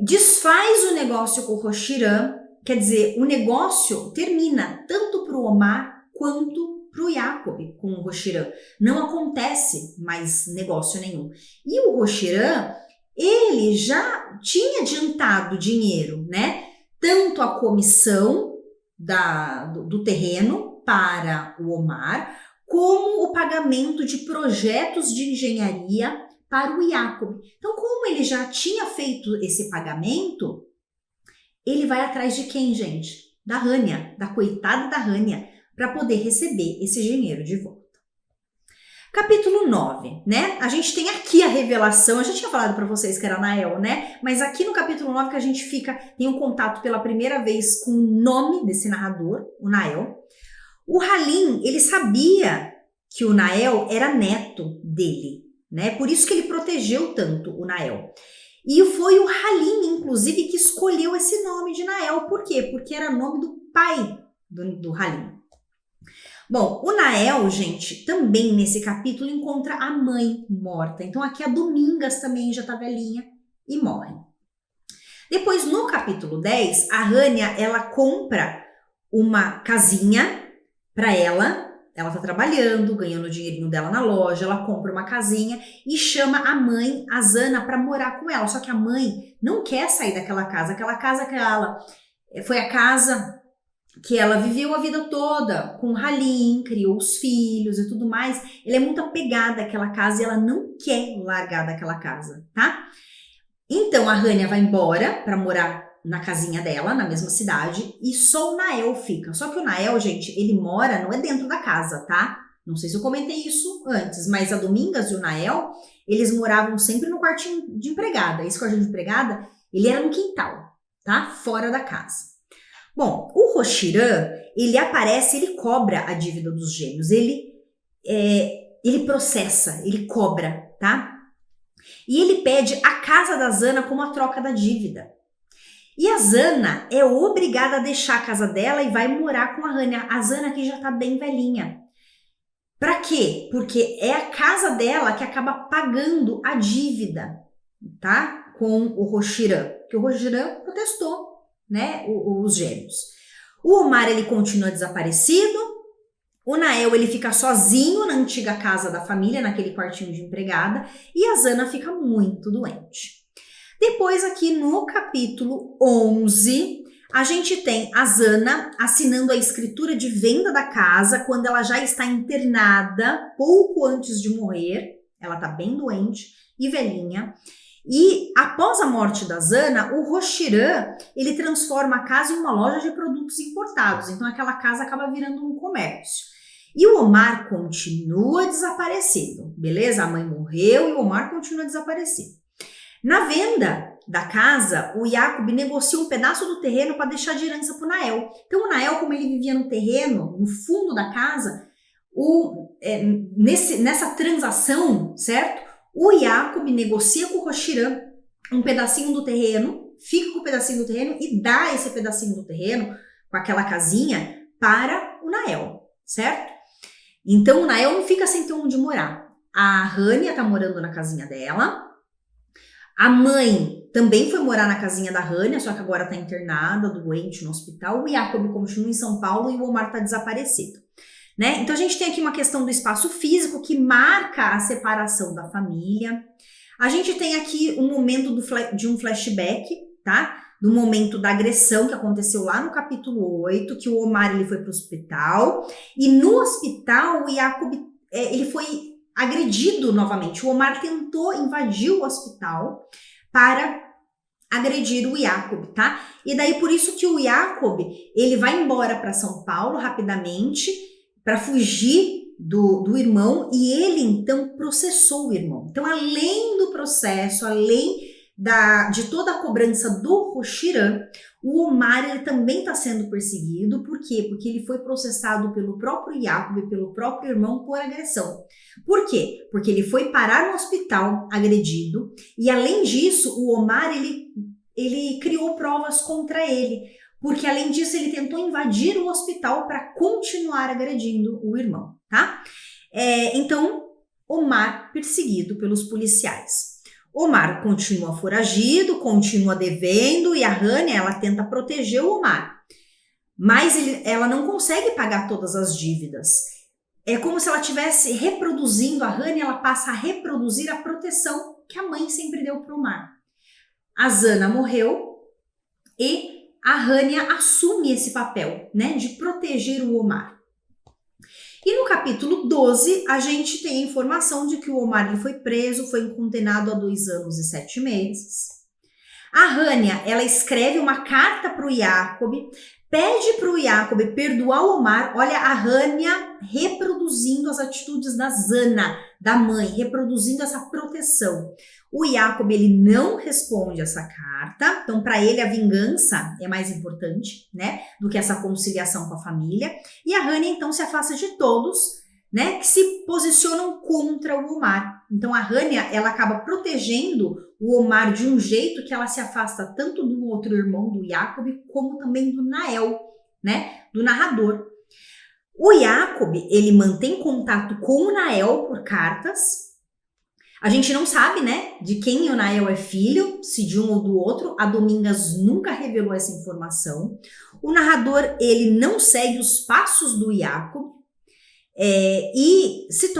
desfaz o negócio com o Roxirã, quer dizer, o negócio termina tanto para o Omar quanto para o Jacob com o Roxirã. Não acontece mais negócio nenhum. E o Roxirã, ele já tinha adiantado dinheiro, né? Tanto a comissão do terreno para o Omar, como o pagamento de projetos de engenharia para o Jacob. Então, como ele já tinha feito esse pagamento, ele vai atrás de quem, gente? Da Rania, da coitada da Rania, para poder receber esse dinheiro de volta. Capítulo 9, né? A gente tem aqui a revelação, eu já tinha falado para vocês que era Nael, né? Mas aqui no capítulo 9 que a gente tem um contato pela primeira vez com o nome desse narrador, o Nael. O Halim, ele sabia que o Nael era neto dele, né? Por isso que ele protegeu tanto o Nael. E foi o Halim, inclusive, que escolheu esse nome de Nael. Por quê? Porque era nome do pai do Halim. Bom, o Nael, gente, também nesse capítulo encontra a mãe morta. Então aqui a Domingas também já tá velhinha e morre. Depois, no capítulo 10, a Rania, ela compra uma casinha para ela. Ela tá trabalhando, ganhando o dinheirinho dela na loja, ela compra uma casinha e chama a mãe, a Zana, para morar com ela. Só que a mãe não quer sair daquela casa. Aquela casa que ela foi a casa que ela viveu a vida toda com o Halim, criou os filhos e tudo mais. Ela é muito apegada àquela casa e ela não quer largar daquela casa, tá? Então a Rania vai embora para morar na casinha dela, na mesma cidade, e só o Nael fica. Só que o Nael, gente, ele mora, não é dentro da casa, tá? Não sei se eu comentei isso antes, mas a Domingas e o Nael, eles moravam sempre no quartinho de empregada. Esse quartinho de empregada, ele era no quintal, tá? Fora da casa. Bom, o Roxirã, ele aparece, ele cobra a dívida dos gêmeos, ele processa, ele cobra, tá? E ele pede a casa da Zana como a troca da dívida. E a Zana é obrigada a deixar a casa dela e vai morar com a Rania. A Zana aqui já tá bem velhinha. Pra quê? Porque é a casa dela que acaba pagando a dívida, tá? Com o Roxirã, que o Roxirã protestou, né, os gêmeos. O Omar, ele continua desaparecido. O Nael, ele fica sozinho na antiga casa da família, naquele quartinho de empregada. E a Zana fica muito doente. Depois, aqui no capítulo 11, a gente tem a Zana assinando a escritura de venda da casa quando ela já está internada, pouco antes de morrer. Ela tá bem doente e velhinha. E após a morte da Zana, o Roxirã, ele transforma a casa em uma loja de produtos importados. Então aquela casa acaba virando um comércio. E o Omar continua desaparecido, beleza? A mãe morreu e o Omar continua desaparecido. Na venda da casa, o Jacob negocia um pedaço do terreno para deixar de herança para o Nael. Então o Nael, como ele vivia no terreno, no fundo da casa, nessa transação, certo? O Jacob negocia com o Roxirã um pedacinho do terreno, fica com o pedacinho do terreno e dá esse pedacinho do terreno, com aquela casinha, para o Nael, certo? Então o Nael não fica sem ter onde morar. A Rania tá morando na casinha dela, A mãe também foi morar na casinha da Rania, só que agora tá internada, doente no hospital. O Jacob continua em São Paulo e o Omar tá desaparecido, né? Então a gente tem aqui uma questão do espaço físico que marca a separação da família. A gente tem aqui um momento de um flashback, tá? Do momento da agressão que aconteceu lá no capítulo 8, que o Omar ele foi para o hospital, e no hospital o Jacob ele foi agredido novamente. O Omar tentou invadir o hospital para agredir o Jacob, tá? E daí por isso que o Jacob ele vai embora para São Paulo rapidamente para fugir do irmão, e ele então processou o irmão. Então, além do processo, além de toda a cobrança do Roxiran, o Omar ele também está sendo perseguido. Por quê? Porque ele foi processado pelo próprio Jacob e pelo próprio irmão por agressão. Por quê? Porque ele foi parar no hospital agredido, e além disso, o Omar ele criou provas contra ele, porque além disso ele tentou invadir o hospital para continuar agredindo o irmão, tá? Então, Omar perseguido pelos policiais. Omar continua foragido, continua devendo, e a Rania ela tenta proteger o Omar, mas ela não consegue pagar todas as dívidas. É como se ela estivesse reproduzindo, a Rania ela passa a reproduzir a proteção que a mãe sempre deu para o Omar. A Zana morreu e a Rania assume esse papel, né, de proteger o Omar. E no capítulo 12, a gente tem a informação de que o Omar ele foi preso, foi condenado a 2 anos e 7 meses. A Rania, ela escreve uma carta para o Jacob, pede para o Jacob perdoar o Omar. Olha a Rania reproduzindo as atitudes da Zana, da mãe, reproduzindo essa proteção. O Jacob ele não responde essa carta, então para ele a vingança é mais importante, né, do que essa conciliação com a família. E a Rania então se afasta de todos, né, que se posicionam contra o Omar. Então a Rania ela acaba protegendo o Omar de um jeito que ela se afasta tanto do outro irmão do Jacob como também do Nael, né, do narrador. O Jacob ele mantém contato com o Nael por cartas. A gente não sabe, né, de quem o Nael é filho, se de um ou do outro. A Domingas nunca revelou essa informação. O narrador, ele não segue os passos do Jacob e se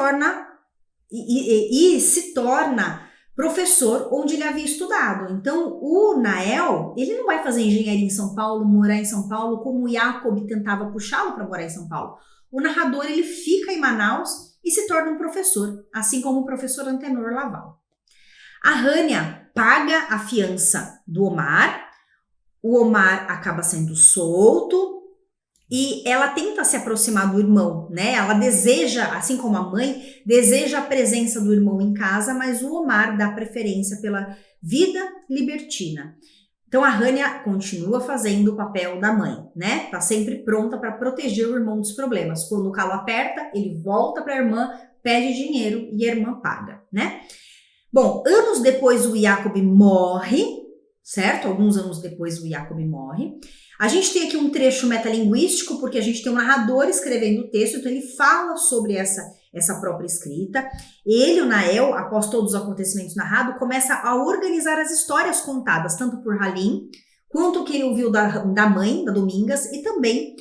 torna professor onde ele havia estudado. Então, o Nael, ele não vai fazer engenharia em São Paulo, morar em São Paulo, como o Jacob tentava puxá-lo para morar em São Paulo. O narrador, ele fica em Manaus e se torna um professor, assim como o professor Antenor Laval. A Rania paga a fiança do Omar, o Omar acaba sendo solto e ela tenta se aproximar do irmão, né? Ela deseja, assim como a mãe, deseja a presença do irmão em casa, mas o Omar dá preferência pela vida libertina. Então a Rania continua fazendo o papel da mãe, né? Tá sempre pronta para proteger o irmão dos problemas. Quando o calo aperta, ele volta para a irmã, pede dinheiro e a irmã paga, né? Bom, anos depois o Jacob morre, certo? Alguns anos depois o Jacob morre. A gente tem aqui um trecho metalinguístico, porque a gente tem um narrador escrevendo o texto, então ele fala sobre essa própria escrita. Ele, o Nael, após todos os acontecimentos narrados, começa a organizar as histórias contadas, tanto por Halim, quanto o que ele ouviu da mãe, da Domingas, e também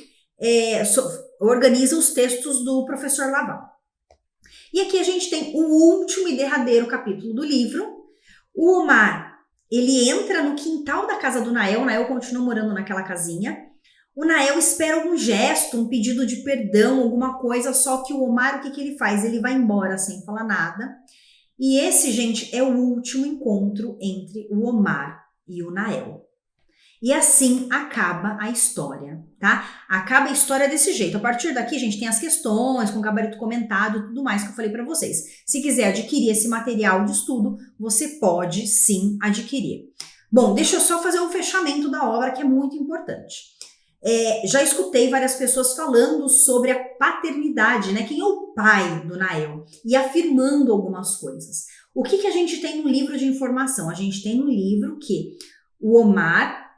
organiza os textos do professor Laval. E aqui a gente tem o último e derradeiro capítulo do livro. O Omar, ele entra no quintal da casa do Nael, o Nael continua morando naquela casinha. O Nael espera algum gesto, um pedido de perdão, alguma coisa, só que o Omar, o que ele faz? Ele vai embora sem falar nada. E esse, gente, é o último encontro entre o Omar e o Nael. E assim acaba a história, tá? Acaba a história desse jeito. A partir daqui, gente, tem as questões com gabarito comentado e tudo mais que eu falei para vocês. Se quiser adquirir esse material de estudo, você pode sim adquirir. Bom, deixa eu só fazer um fechamento da obra que é muito importante. Já escutei várias pessoas falando sobre a paternidade, né? Quem é o pai do Nael? E afirmando algumas coisas. O que a gente tem no livro de informação? A gente tem no livro que o Omar,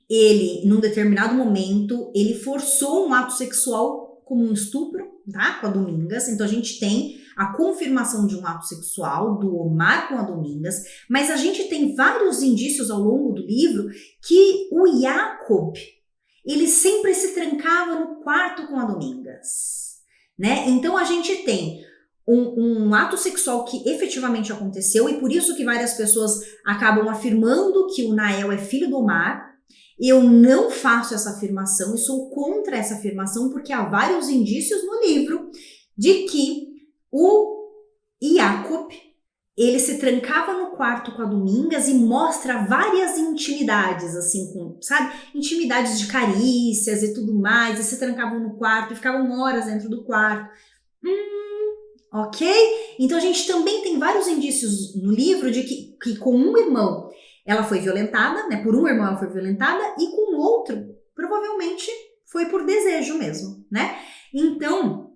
ele, num determinado momento, ele forçou um ato sexual como um estupro, tá? Com a Domingas. Então, a gente tem a confirmação de um ato sexual do Omar com a Domingas, mas a gente tem vários indícios ao longo do livro que o Jacob, ele sempre se trancava no quarto com a Domingas, né? Então a gente tem um ato sexual que efetivamente aconteceu e por isso que várias pessoas acabam afirmando que o Nael é filho do Omar. Eu não faço essa afirmação e sou contra essa afirmação porque há vários indícios no livro de que o Jacob, ele se trancava no quarto com a Domingas e mostra várias intimidades, assim, sabe? Intimidades de carícias e tudo mais, e se trancavam no quarto e ficavam horas dentro do quarto. Ok? Então a gente também tem vários indícios no livro de que com um irmão ela foi violentada, né? Por um irmão ela foi violentada e com o outro provavelmente foi por desejo mesmo, né? Então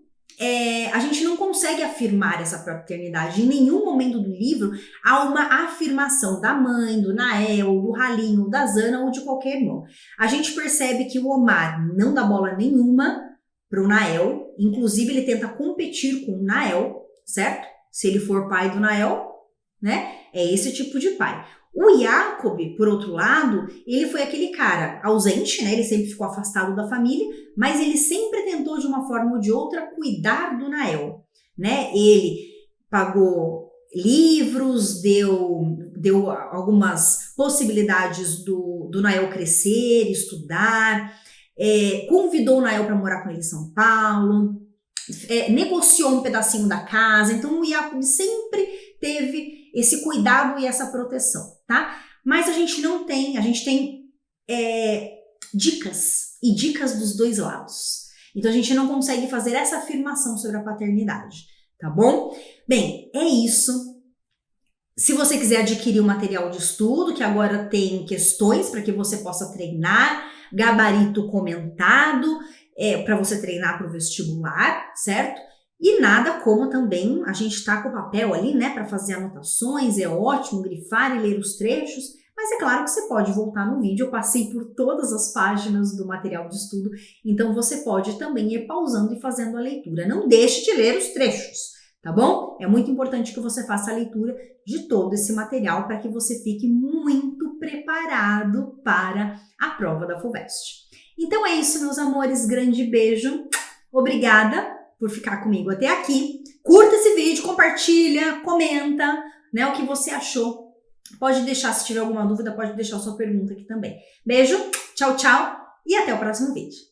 a gente não consegue afirmar essa paternidade. Em nenhum momento do livro há uma afirmação da mãe, do Nael, do Halim, ou da Zana ou de qualquer irmão. A gente percebe que o Omar não dá bola nenhuma para o Nael, inclusive ele tenta competir com o Nael, certo? Se ele for pai do Nael, né? É esse tipo de pai. O Jacob, por outro lado, ele foi aquele cara ausente, né? Ele sempre ficou afastado da família, mas ele sempre tentou de uma forma ou de outra cuidar do Nael, né? Ele pagou livros, deu algumas possibilidades do Nael crescer, estudar, convidou o Nael para morar com ele em São Paulo, negociou um pedacinho da casa. Então o Jacob sempre teve esse cuidado e essa proteção, tá? Mas a gente tem dicas e dicas dos dois lados. Então a gente não consegue fazer essa afirmação sobre a paternidade, tá bom? Bem, é isso. Se você quiser adquirir o material de estudo, que agora tem questões para que você possa treinar, gabarito comentado, para você treinar para o vestibular, certo? E nada como também a gente tá com o papel ali, né, para fazer anotações, é ótimo grifar e ler os trechos, mas é claro que você pode voltar no vídeo, eu passei por todas as páginas do material de estudo, então você pode também ir pausando e fazendo a leitura. Não deixe de ler os trechos, tá bom? É muito importante que você faça a leitura de todo esse material para que você fique muito preparado para a prova da FUVEST. Então é isso, meus amores, grande beijo, obrigada por ficar comigo até aqui. Curta esse vídeo, compartilha, comenta, né, o que você achou. Pode deixar, se tiver alguma dúvida, pode deixar sua pergunta aqui também. Beijo, tchau, tchau e até o próximo vídeo.